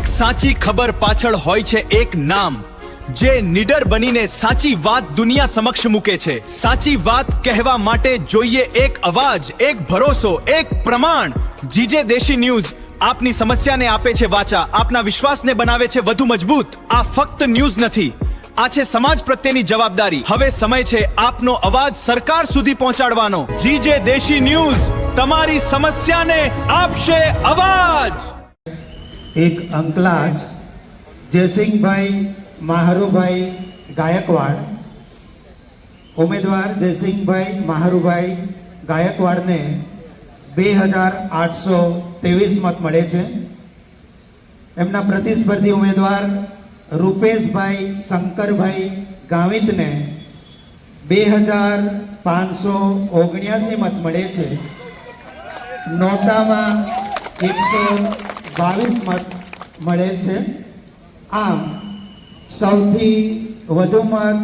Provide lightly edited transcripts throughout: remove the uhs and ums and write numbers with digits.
દરેક સાચી ખબર પાછળ હોય છે એક નામ, જે નિડર બનીને સાચી વાત દુનિયા સમક્ષ મૂકે છે। સાચી વાત કહેવા માટે જોઈએ એક અવાજ, એક ભરોસો, એક પ્રમાણ। જીજે દેશી ન્યૂઝ આપની સમસ્યાને આપે છે વાચા, આપના વિશ્વાસને બનાવે છે વધુ મજબૂત। આ ફક્ત ન્યૂઝ નથી, આ છે સમાજ પ્રત્યેની જવાબદારી। હવે સમય છે આપનો અવાજ સરકાર સુધી પહોંચાડવાનો। જીજે દેશી ન્યૂઝ તમારી સમસ્યાને આપશે અવાજ। એક અંકલાજ જયસિંહભાઈ મહારુભાઈ ગાયકવાડ, ઉમેદવાર જયસિંહભાઈ મહારુભાઈ ગાયકવાડને 2823 મત મળે છે। એમના પ્રતિસ્પર્ધી ઉમેદવાર રૂપેશભાઈ શંકરભાઈ ગાવિતને 2579 મત મળે છે। નોટામાં 122 મત મળે છે। આમ સૌથી વધુ મત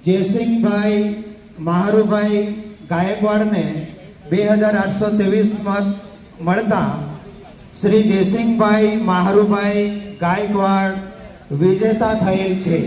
જયસિંહભાઈ મહારુભાઈ ગાયકવાડને 2823 મત મળતા શ્રી જયસિંહભાઈ મહારુભાઈ ગાયકવાડ વિજેતા થયેલ છે।